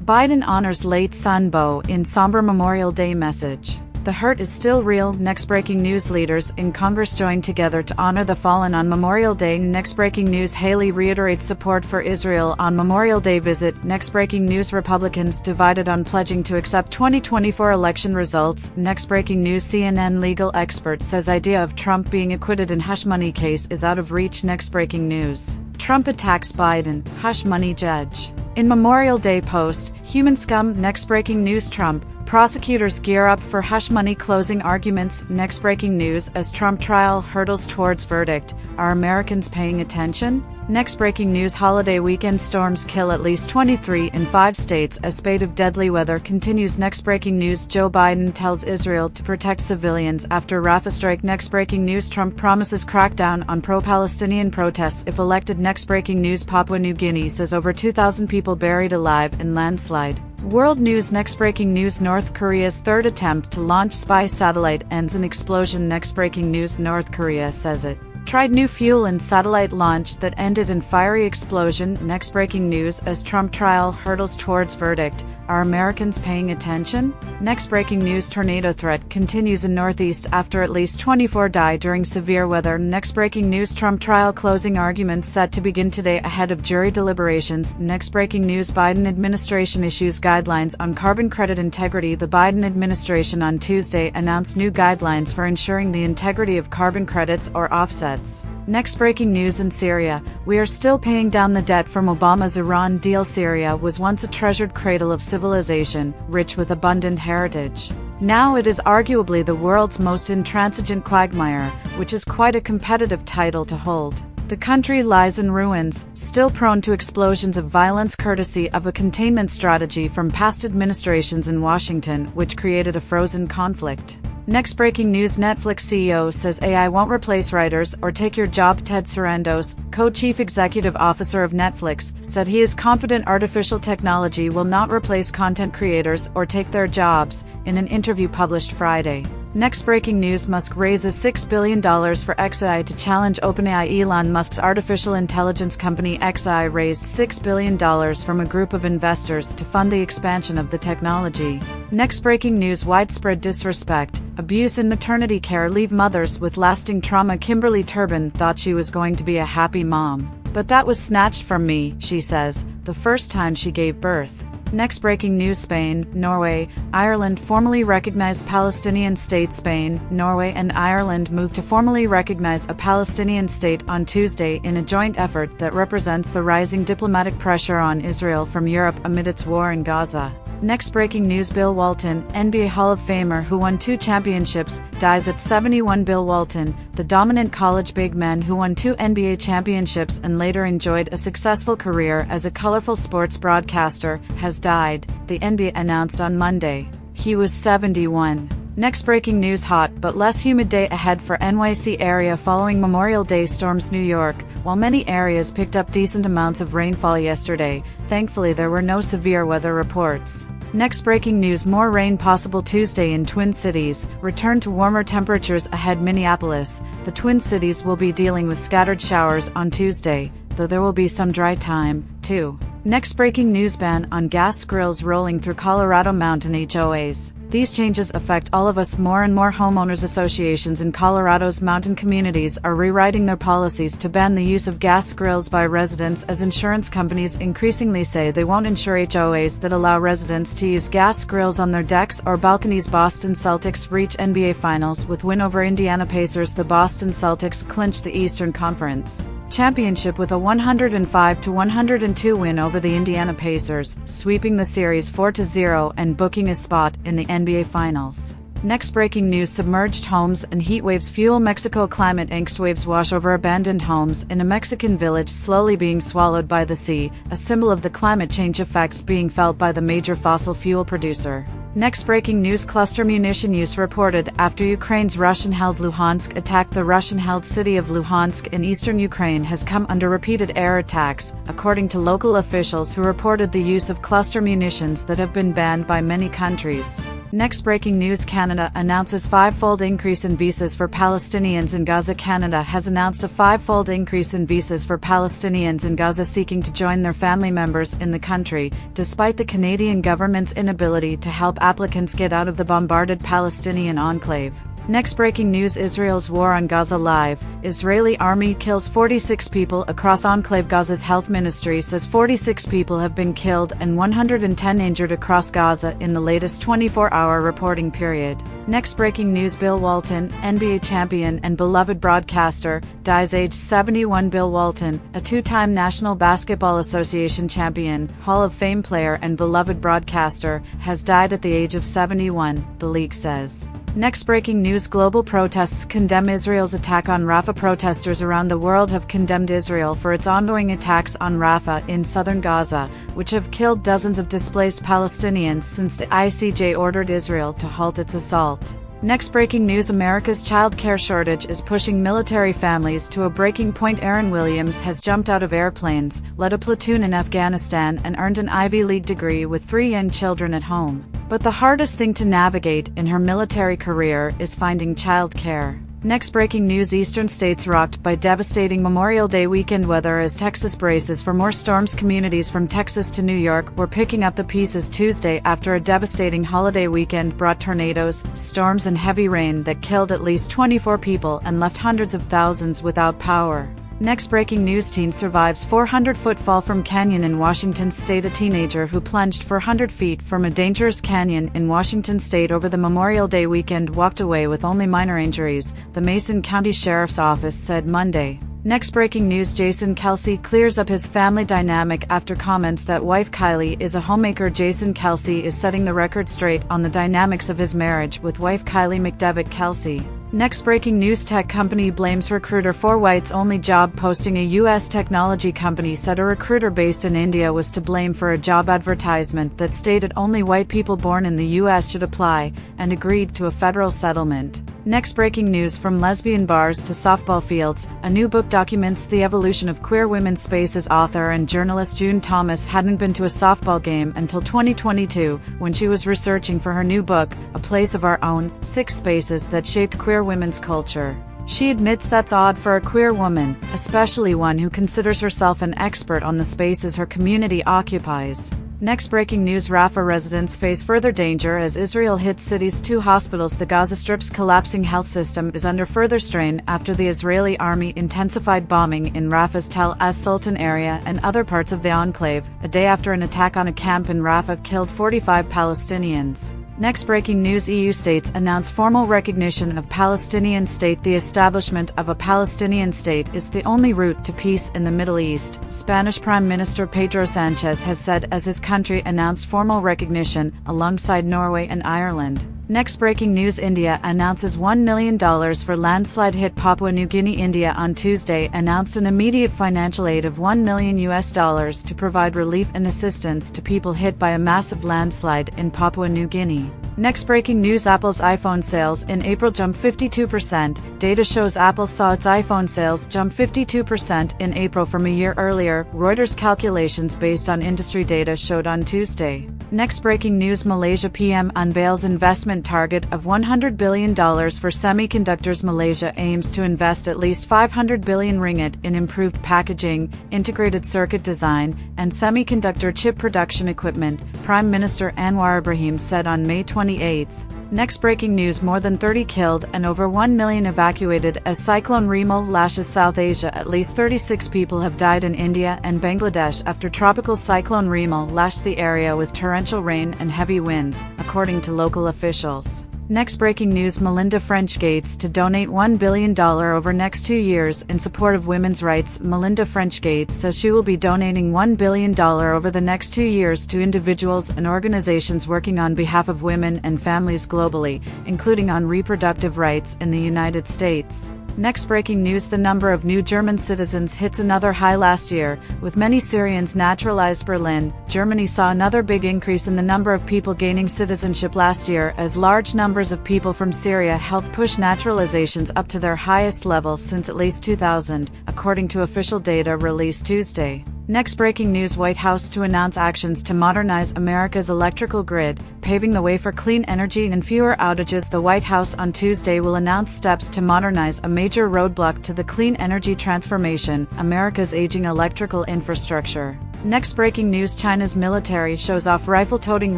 Biden honors late son Beau in somber Memorial Day message. The hurt is still real. Next breaking news: leaders in Congress joined together to honor the fallen on Memorial Day. Next breaking news: Haley reiterates support for Israel on Memorial Day visit. Next breaking news: Republicans divided on pledging to accept 2024 election results. Next breaking news: CNN legal expert says idea of Trump being acquitted in hush money case is out of reach. Next breaking news: Trump attacks Biden, hush money judge. In Memorial Day post, human scum. Next breaking news: Trump prosecutors gear up for hush money closing arguments. Next breaking news: as Trump trial hurdles towards verdict, are Americans paying attention? Next breaking news: holiday weekend storms kill at least 23 in 5 states as spate of deadly weather continues. Next breaking news: Joe Biden tells Israel to protect civilians after Rafah strike. Next breaking news: Trump promises crackdown on pro-Palestinian protests if elected. Next breaking news: Papua New Guinea says over 2,000 people buried alive in landslide. World news: next breaking news: North Korea's third attempt to launch spy satellite ends in explosion. Next breaking news: North Korea says it tried new fuel in satellite launch that ended in fiery explosion. Next breaking news: as Trump trial hurdles towards verdict, are Americans paying attention? Next breaking news: tornado threat continues in Northeast after at least 24 die during severe weather. Next breaking news: Trump trial closing arguments set to begin today ahead of jury deliberations. Next breaking news: Biden administration issues guidelines on carbon credit integrity. The Biden administration on Tuesday announced new guidelines for ensuring the integrity of carbon credits or offsets. Next breaking news: in Syria, we are still paying down the debt from Obama's Iran deal. Syria was once a treasured cradle of civilization, rich with abundant heritage. Now it is arguably the world's most intransigent quagmire, which is quite a competitive title to hold. The country lies in ruins, still prone to explosions of violence courtesy of a containment strategy from past administrations in Washington, which created a frozen conflict. Next breaking news: Netflix CEO says AI won't replace writers or take your job. Ted Sarandos, co-chief executive officer of Netflix, said he is confident artificial technology will not replace content creators or take their jobs, in an interview published Friday. Next breaking news: Musk raises $6 billion for XAI to challenge OpenAI. Elon Musk's artificial intelligence company XAI raised $6 billion from a group of investors to fund the expansion of the technology. Next breaking news: widespread disrespect, abuse in maternity care leave mothers with lasting trauma. Kimberly Turbin thought she was going to be a happy mom, but that was snatched from me, she says, the first time she gave birth. Next breaking news: Spain, Norway, Ireland formally recognize Palestinian state. Spain, Norway and Ireland moved to formally recognize a Palestinian state on Tuesday in a joint effort that represents the rising diplomatic pressure on Israel from Europe amid its war in Gaza. Next breaking news: Bill Walton, NBA Hall of Famer who won 2 championships, dies at 71. Bill Walton, the dominant college big man who won 2 NBA championships and later enjoyed a successful career as a colorful sports broadcaster, has died, the NBA announced on Monday. He was 71. Next breaking news: hot but less humid day ahead for NYC area following Memorial Day storms. New York, while many areas picked up decent amounts of rainfall yesterday, thankfully there were no severe weather reports. Next breaking news: more rain possible Tuesday in Twin Cities, return to warmer temperatures ahead. Minneapolis, the Twin Cities will be dealing with scattered showers on Tuesday, though there will be some dry time, too. Next breaking news: ban on gas grills rolling through Colorado mountain HOAs. These changes affect all of us. More and more homeowners associations in Colorado's mountain communities are rewriting their policies to ban the use of gas grills by residents as insurance companies increasingly say they won't insure HOAs that allow residents to use gas grills on their decks or balconies. Boston Celtics reach NBA Finals with win over Indiana Pacers. The Boston Celtics clinched the Eastern Conference championship with a 105-102 win over the Indiana Pacers, sweeping the series 4-0 and booking a spot in the NBA Finals. Next breaking news: submerged homes and heat waves fuel Mexico climate angst. Waves wash over abandoned homes in a Mexican village slowly being swallowed by the sea, a symbol of the climate change effects being felt by the major fossil fuel producer. Next breaking news: cluster munition use reported after Ukraine's Russian-held Luhansk attack. The Russian-held city of Luhansk in eastern Ukraine has come under repeated air attacks, according to local officials who reported the use of cluster munitions that have been banned by many countries. Next breaking news: Canada announces five-fold increase in visas for Palestinians in Gaza. Canada has announced a five-fold increase in visas for Palestinians in Gaza seeking to join their family members in the country, despite the Canadian government's inability to help applicants get out of the bombarded Palestinian enclave. Next breaking news: Israel's war on Gaza live. Israeli army kills 46 people across enclave. Gaza's health ministry says 46 people have been killed and 110 injured across Gaza in the latest 24-hour reporting period. Next breaking news: Bill Walton, NBA champion and beloved broadcaster, dies aged 71. Bill Walton, a two-time National Basketball Association champion, Hall of Fame player and beloved broadcaster, has died at the age of 71, the league says. Next breaking news: global protests condemn Israel's attack on Rafah. Protesters around the world have condemned Israel for its ongoing attacks on Rafah in southern Gaza, which have killed dozens of displaced Palestinians since the ICJ ordered Israel to halt its assault. Next breaking news: America's child care shortage is pushing military families to a breaking point. Erin Williams has jumped out of airplanes, led a platoon in Afghanistan and earned an Ivy League degree with 3 young children at home. But the hardest thing to navigate in her military career is finding child care. Next breaking news: Eastern states rocked by devastating Memorial Day weekend weather as Texas braces for more storms. Communities from Texas to New York were picking up the pieces Tuesday after a devastating holiday weekend brought tornadoes, storms and heavy rain that killed at least 24 people and left hundreds of thousands without power. Next breaking news: teen survives 400-foot fall from canyon in Washington state. A teenager who plunged 400 feet from a dangerous canyon in Washington state over the Memorial Day weekend walked away with only minor injuries, the Mason County Sheriff's Office said Monday. Next breaking news: Jason Kelce clears up his family dynamic after comments that wife Kylie is a homemaker. Jason Kelce is setting the record straight on the dynamics of his marriage with wife Kylie McDevitt Kelce. Next breaking news: tech company blames recruiter for whites-only job posting. A U.S. technology company said a recruiter based in India was to blame for a job advertisement that stated only white people born in the U.S. should apply, and agreed to a federal settlement. Next breaking news: from lesbian bars to softball fields, a new book documents the evolution of queer women's spaces. Author and journalist June Thomas hadn't been to a softball game until 2022, when she was researching for her new book, A Place of Our Own: 6 Spaces That Shaped Queer Women's Culture. She admits that's odd for a queer woman, especially one who considers herself an expert on the spaces her community occupies. Next breaking news: Rafah residents face further danger as Israel hits city's 2 hospitals. The Gaza Strip's collapsing health system is under further strain after the Israeli army intensified bombing in Rafah's Tel as-Sultan area and other parts of the enclave, a day after an attack on a camp in Rafah killed 45 Palestinians. Next breaking news: EU states announce formal recognition of Palestinian state. The establishment of a Palestinian state is the only route to peace in the Middle East, Spanish Prime Minister Pedro Sanchez has said as his country announced formal recognition, alongside Norway and Ireland. Next breaking news: India announces $1 million for landslide hit Papua New Guinea. India on Tuesday announced an immediate financial aid of $1 million to provide relief and assistance to people hit by a massive landslide in Papua New Guinea. Next breaking news: Apple's iPhone sales in April jumped 52%. Data shows Apple saw its iPhone sales jump 52% in April from a year earlier, Reuters calculations based on industry data showed on Tuesday. Next breaking news: Malaysia PM unveils investment target of $100 billion for semiconductors. Malaysia aims to invest at least 500 billion ringgit in improved packaging, integrated circuit design, and semiconductor chip production equipment, Prime Minister Anwar Ibrahim said on May 28. Next breaking news: more than 30 killed and over 1 million evacuated as Cyclone Remal lashes South Asia. At least 36 people have died in India and Bangladesh after tropical cyclone Remal lashed the area with torrential rain and heavy winds, according to local officials. Next breaking news: Melinda French Gates to donate $1 billion over next 2 years in support of women's rights. Melinda French Gates says she will be donating $1 billion over the next 2 years to individuals and organizations working on behalf of women and families globally, including on reproductive rights in the United States. Next breaking news: the number of new German citizens hits another high last year, with many Syrians naturalized. Berlin, Germany saw another big increase in the number of people gaining citizenship last year as large numbers of people from Syria helped push naturalizations up to their highest level since at least 2000, according to official data released Tuesday. Next breaking news: White House to announce actions to modernize America's electrical grid, paving the way for clean energy and fewer outages. The White House on Tuesday will announce steps to modernize a major roadblock to the clean energy transformation, America's aging electrical infrastructure. Next breaking news: China's military shows off rifle-toting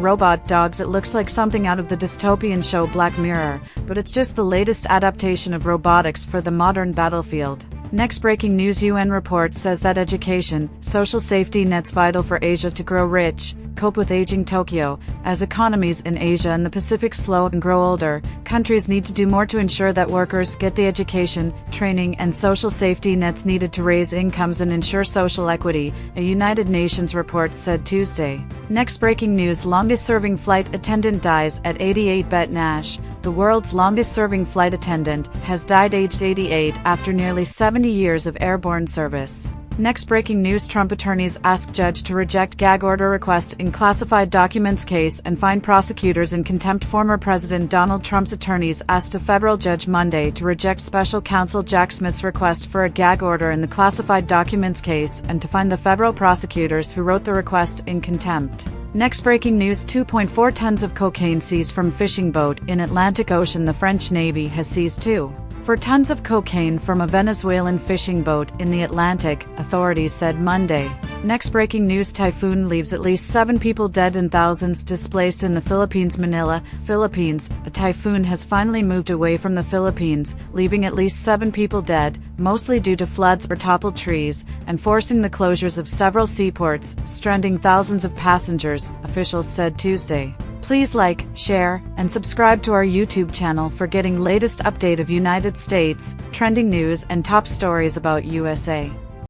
robot dogs. It looks like something out of the dystopian show Black Mirror, but it's just the latest adaptation of robotics for the modern battlefield. Next breaking news: UN report says that education, social safety nets vital for Asia to grow rich, cope with aging Tokyo. As economies in Asia and the Pacific slow and grow older, countries need to do more to ensure that workers get the education, training, and social safety nets needed to raise incomes and ensure social equity, a United Nations report said Tuesday. Next breaking news: longest-serving flight attendant dies at 88. Bet Nash, the world's longest-serving flight attendant, has died aged 88 after nearly 70 years of airborne service. Next breaking news: Trump attorneys ask judge to reject gag order request in classified documents case and find prosecutors in contempt. Former President Donald Trump's attorneys asked a federal judge Monday to reject special counsel Jack Smith's request for a gag order in the classified documents case and to find the federal prosecutors who wrote the request in contempt. Next breaking news: 2.4 tons of cocaine seized from fishing boat in Atlantic Ocean. The French Navy has seized 2.4 tons of cocaine from a Venezuelan fishing boat in the Atlantic, authorities said Monday. Next breaking news: typhoon leaves at least 7 people dead and thousands displaced in the Philippines. Manila, Philippines. A typhoon has finally moved away from the Philippines, leaving at least 7 people dead, mostly due to floods or toppled trees, and forcing the closures of several seaports, stranding thousands of passengers, officials said Tuesday. Please like, share, and subscribe to our YouTube channel for getting latest update of United States, trending news and top stories about USA.